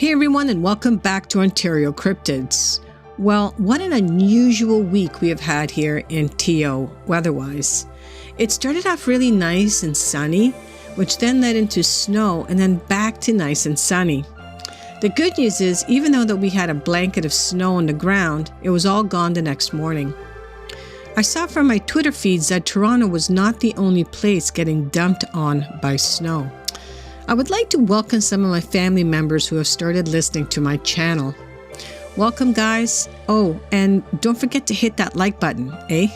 Hey everyone, and welcome back to Ontario Cryptids. Well, what an unusual week we have had here in TO weather-wise. It started off really nice and sunny, which then led into snow and then back to nice and sunny. The good news is, even though that we had a blanket of snow on the ground, it was all gone the next morning. I saw from my Twitter feeds that Toronto was not the only place getting dumped on by snow. I would like to welcome some of my family members who have started listening to my channel. Welcome, guys. Oh, and don't forget to hit that like button, eh?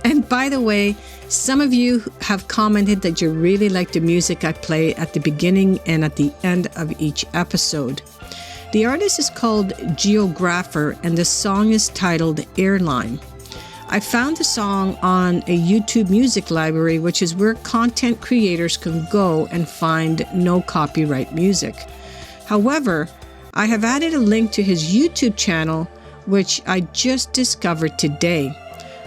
And by the way, some of you have commented that you really like the music I play at the beginning and at the end of each episode. The artist is called Geographer, and the song is titled Airline. I found the song on a YouTube music library, which is where content creators can go and find no copyright music. However, I have added a link to his YouTube channel, which I just discovered today.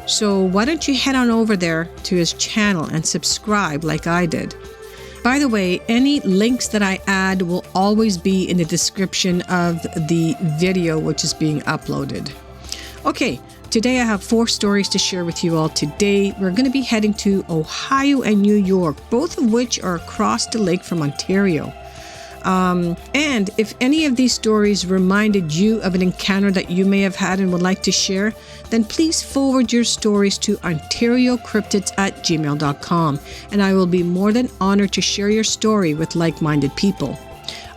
So why don't you head on over there to his channel and subscribe like I did. By the way, any links that I add will always be in the description of the video which is being uploaded. Okay. Today I have 4 stories to share with you all today. We're going to be heading to Ohio and New York, both of which are across the lake from Ontario. And if any of these stories reminded you of an encounter that you may have had and would like to share, then please forward your stories to OntarioCryptids@gmail.com, and I will be more than honored to share your story with like-minded people.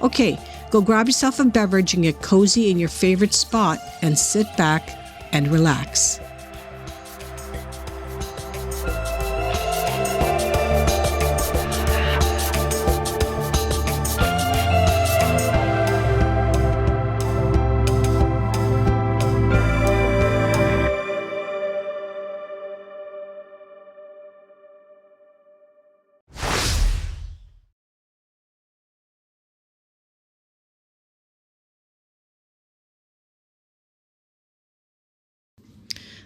Okay, go grab yourself a beverage and get cozy in your favorite spot and sit back and relax.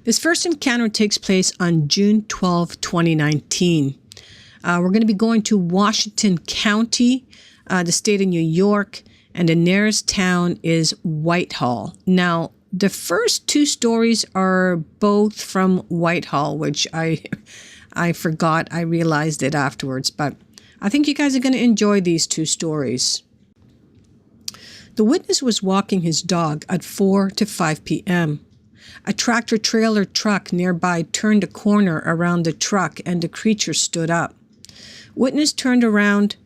This first encounter takes place on June 12, 2019. We're going to be going to Washington County, the state of New York, and the nearest town is Whitehall. Now, the first 2 stories are both from Whitehall, which I forgot. I realized it afterwards, but I think you guys are going to enjoy these 2 stories. The witness was walking his dog at 4 to 5 p.m. A tractor-trailer truck nearby turned a corner around the truck and the creature stood up. Witness turned around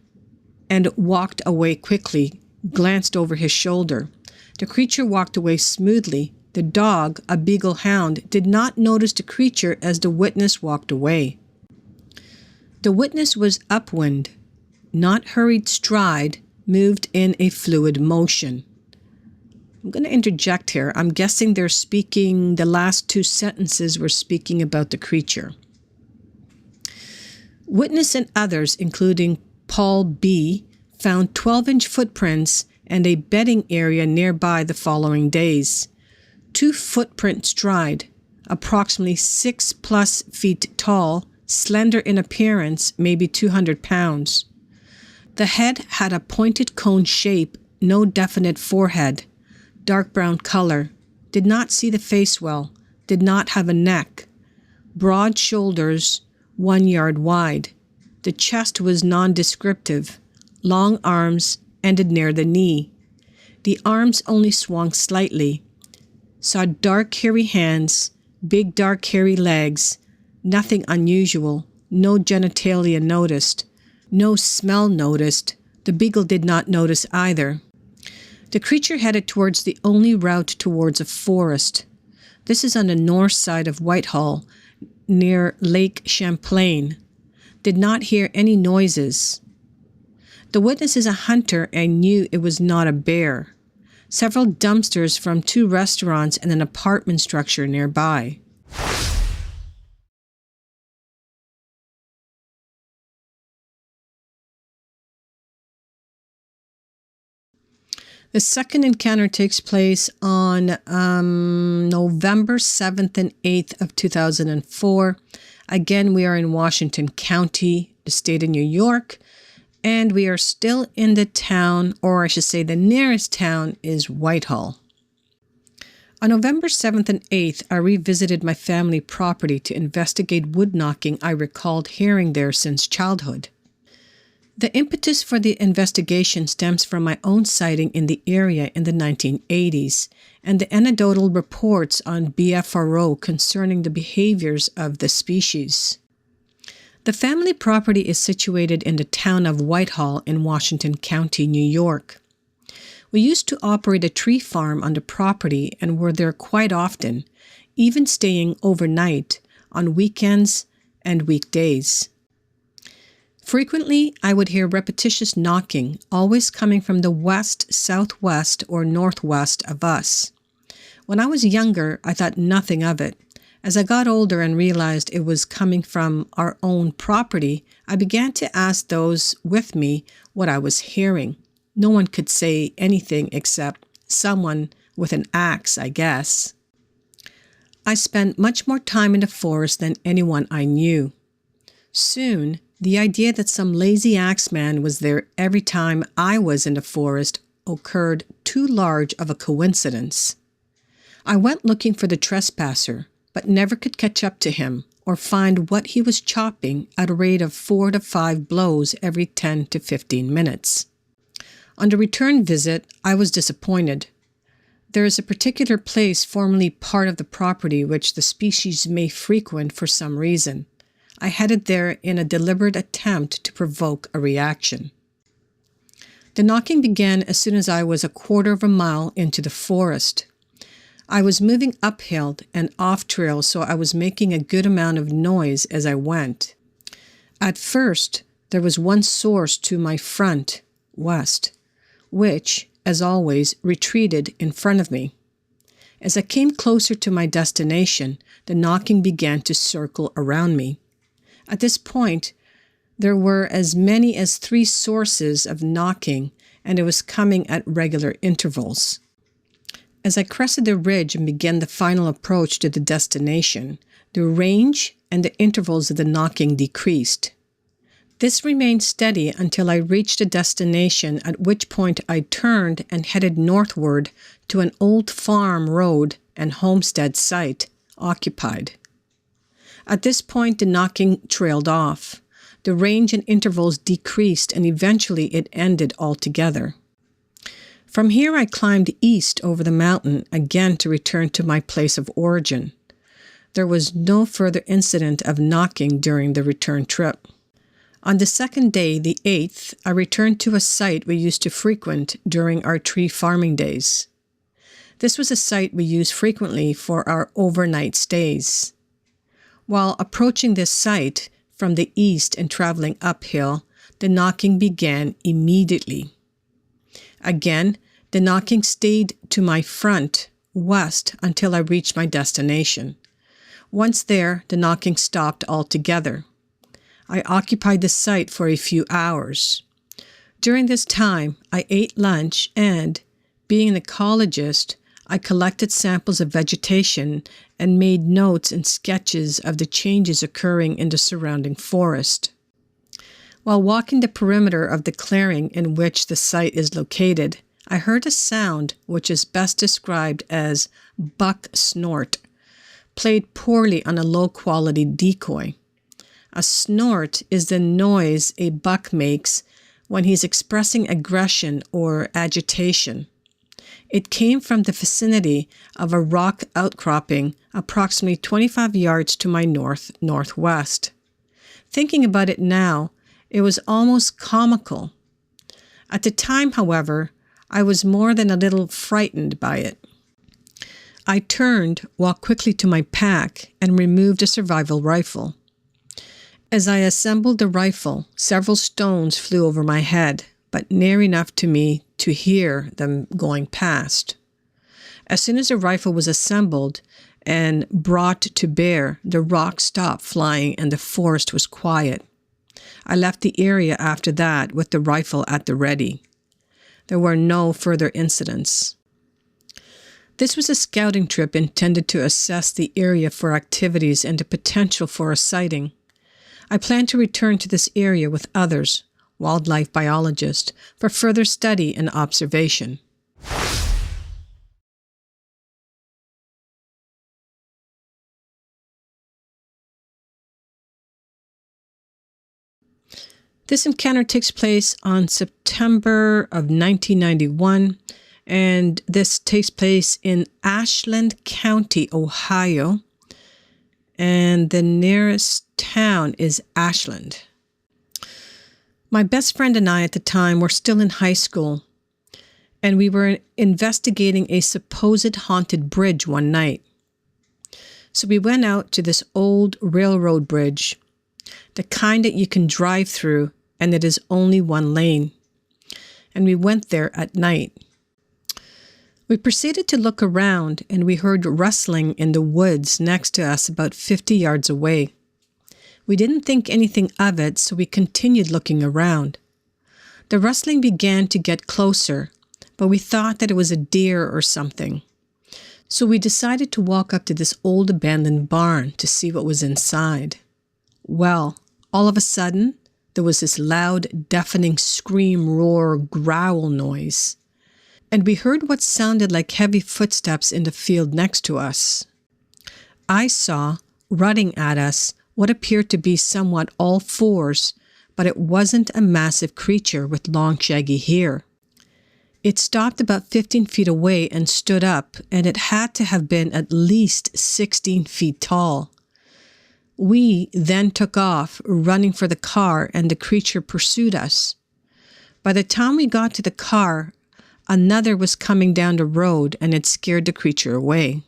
and walked away quickly, glanced over his shoulder. The creature walked away smoothly. The dog, a beagle hound, did not notice the creature as the witness walked away. The witness was upwind, not hurried stride, moved in a fluid motion. I'm going to interject here. I'm guessing they're speaking, the last 2 sentences were speaking about the creature. Witness and others, including Paul B., found 12-inch footprints and a bedding area nearby the following days. 2 footprint stride, approximately 6+ feet tall, slender in appearance, maybe 200 pounds. The head had a pointed cone shape, no definite forehead. Dark brown color, did not see the face well, did not have a neck, broad shoulders, 1 yard wide. The chest was non-descriptive, long arms ended near the knee. The arms only swung slightly. Saw dark hairy hands, big dark hairy legs, nothing unusual, no genitalia noticed, no smell noticed. The beagle did not notice either. The creature headed towards the only route towards a forest. This is on the north side of Whitehall, near Lake Champlain. Did not hear any noises. The witness is a hunter and knew it was not a bear. Several dumpsters from 2 restaurants and an apartment structure nearby. The second encounter takes place on November 7th and 8th of 2004. Again, we are in Washington County, the state of New York, And we are still in the town, or I should say the nearest town is Whitehall. On November 7th and 8th, I revisited my family property to investigate wood knocking I recalled hearing there since childhood. The impetus for the investigation stems from my own sighting in the area in the 1980s and the anecdotal reports on BFRO concerning the behaviors of the species. The family property is situated in the town of Whitehall in Washington County, New York. We used to operate a tree farm on the property and were there quite often, even staying overnight on weekends and weekdays. Frequently, I would hear repetitious knocking, always coming from the west, southwest, or northwest of us. When I was younger, I thought nothing of it. As I got older and realized it was coming from our own property, I began to ask those with me what I was hearing. No one could say anything except someone with an axe, I guess. I spent much more time in the forest than anyone I knew. Soon, the idea that some lazy axeman was there every time I was in the forest occurred too large of a coincidence. I went looking for the trespasser, but never could catch up to him or find what he was chopping at a rate of 4 to 5 blows every 10 to 15 minutes. On the return visit, I was disappointed. There is a particular place formerly part of the property which the species may frequent for some reason. I headed there in a deliberate attempt to provoke a reaction. The knocking began as soon as I was a quarter of a mile into the forest. I was moving uphill and off trail, so I was making a good amount of noise as I went. At first, there was one source to my front, west, which, as always, retreated in front of me. As I came closer to my destination, the knocking began to circle around me. At this point, there were as many as 3 sources of knocking, and it was coming at regular intervals. As I crested the ridge and began the final approach to the destination, the range and the intervals of the knocking decreased. This remained steady until I reached the destination, at which point I turned and headed northward to an old farm road and homestead site occupied. At this point, the knocking trailed off. The range and intervals decreased, and eventually it ended altogether. From here, I climbed east over the mountain again to return to my place of origin. There was no further incident of knocking during the return trip. On the second day, the 8th, I returned to a site we used to frequent during our tree farming days. This was a site we used frequently for our overnight stays. While approaching this site from the east and traveling uphill, the knocking began immediately. Again, the knocking stayed to my front, west, until I reached my destination. Once there, the knocking stopped altogether. I occupied the site for a few hours. During this time, I ate lunch and, being an ecologist, I collected samples of vegetation and made notes and sketches of the changes occurring in the surrounding forest. While walking the perimeter of the clearing in which the site is located, I heard a sound which is best described as buck snort, played poorly on a low-quality decoy. A snort is the noise a buck makes when he's expressing aggression or agitation. It came from the vicinity of a rock outcropping approximately 25 yards to my northwest. Thinking about it now, it was almost comical. At the time, however, I was more than a little frightened by it. I turned, walked quickly to my pack, and removed a survival rifle. As I assembled the rifle, several stones flew over my head, but near enough to me to hear them going past. As soon as the rifle was assembled and brought to bear, the rocks stopped flying and the forest was quiet. I left the area after that with the rifle at the ready. There were no further incidents. This was a scouting trip intended to assess the area for activities and the potential for a sighting. I planned to return to this area with others, wildlife biologist, for further study and observation. This encounter takes place on September of 1991, and this takes place in Ashland County, Ohio, and the nearest town is Ashland. My best friend and I at the time were still in high school, and we were investigating a supposed haunted bridge one night. So we went out to this old railroad bridge, the kind that you can drive through, and it is only one lane. And we went there at night. We proceeded to look around, and we heard rustling in the woods next to us about 50 yards away. We didn't think anything of it, so we continued looking around. The rustling began to get closer, but we thought that it was a deer or something. So we decided to walk up to this old abandoned barn to see what was inside. Well, all of a sudden, there was this loud, deafening scream, roar, growl noise. And we heard what sounded like heavy footsteps in the field next to us. I saw, running at us, what appeared to be somewhat all fours, but it wasn't a massive creature with long, shaggy hair. It stopped about 15 feet away and stood up, and it had to have been at least 16 feet tall. We then took off, running for the car, and the creature pursued us. By the time we got to the car, another was coming down the road, and it scared the creature away.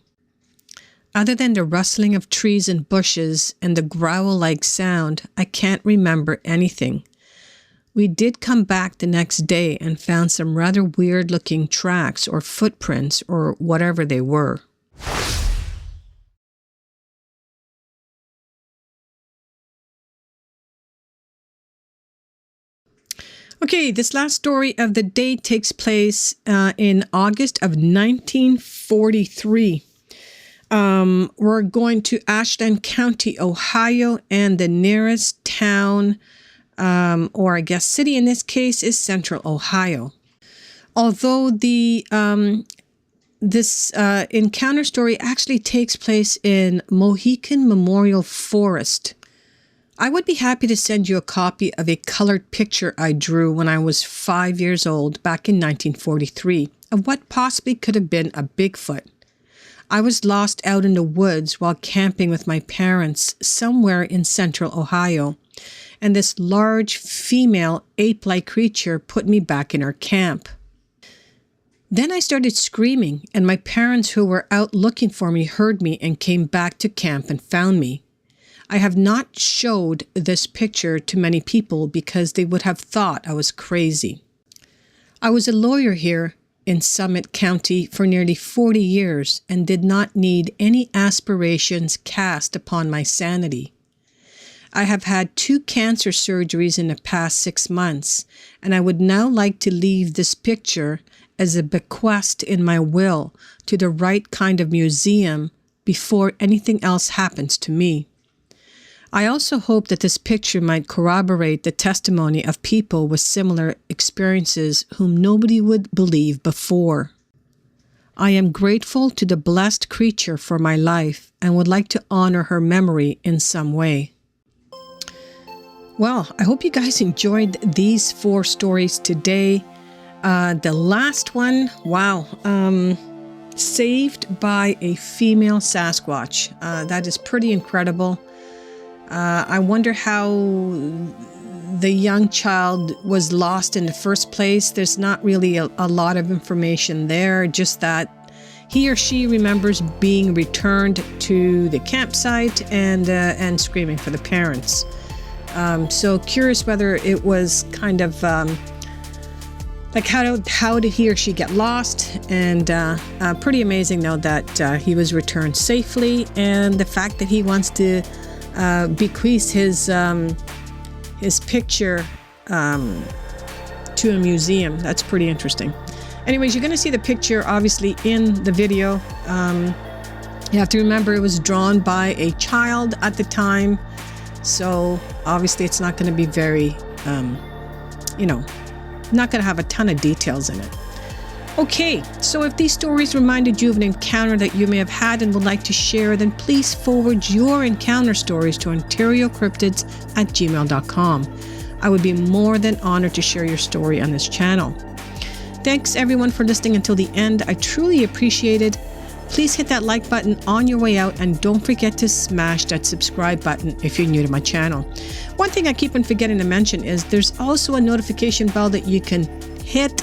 Other than the rustling of trees and bushes and the growl-like sound, I can't remember anything. We did come back the next day and found some rather weird-looking tracks or footprints or whatever they were. Okay, this last story of the day takes place in August of 1943. We're going to Ashland County, Ohio, and the nearest town, or I guess city in this case, is Central Ohio. Although this encounter story actually takes place in Mohican Memorial Forest. I would be happy to send you a copy of a colored picture I drew when I was 5 years old back in 1943 of what possibly could have been a Bigfoot. I was lost out in the woods while camping with my parents somewhere in Central Ohio, and this large female ape-like creature put me back in our camp. Then I started screaming, and my parents who were out looking for me heard me and came back to camp and found me. I have not showed this picture to many people because they would have thought I was crazy. I was a lawyer here in Summit County for nearly 40 years and did not need any aspirations cast upon my sanity. I have had 2 cancer surgeries in the past 6 months, and I would now like to leave this picture as a bequest in my will to the right kind of museum before anything else happens to me. I also hope that this picture might corroborate the testimony of people with similar experiences whom nobody would believe before. I am grateful to the blessed creature for my life and would like to honor her memory in some way. Well, I hope you guys enjoyed these 4 stories today. The last one, wow, saved by a female Sasquatch. That is pretty incredible. I wonder how the young child was lost in the first place. There's not really a lot of information there, just that he or she remembers being returned to the campsite and screaming for the parents. So curious whether it was kind of like how did he or she get lost, and pretty amazing though that he was returned safely, and the fact that he wants to bequeath his picture to a museum. That's pretty interesting. Anyways, you're going to see the picture obviously in the video. You have to remember it was drawn by a child at the time, so obviously it's not going to be very not going to have a ton of details in it. Okay, so if these stories reminded you of an encounter that you may have had and would like to share, then please forward your encounter stories to OntarioCryptids@gmail.com. I would be more than honored to share your story on this channel. Thanks everyone for listening until the end. I truly appreciate it. Please hit that like button on your way out, and don't forget to smash that subscribe button if you're new to my channel. One thing I keep on forgetting to mention is there's also a notification bell that you can hit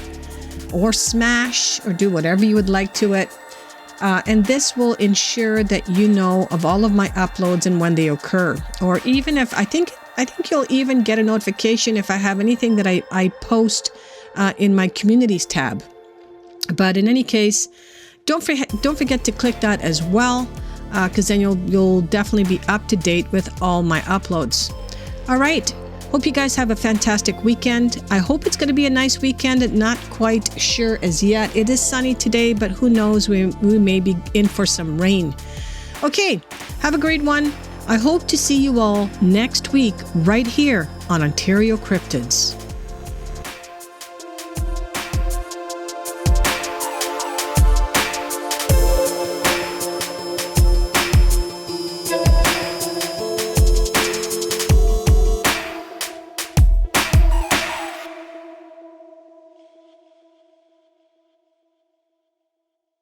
or smash or do whatever you would like to it. And this will ensure that you know of all of my uploads and when they occur. Or even if I think you'll even get a notification if I have anything that I post in my communities tab. But in any case, don't forget to click that as well, because then you'll definitely be up to date with all my uploads. All right. Hope you guys have a fantastic weekend. I hope it's going to be a nice weekend. Not quite sure as yet. It is sunny today, but who knows? We may be in for some rain. Okay, have a great one. I hope to see you all next week right here on Ontario Cryptids.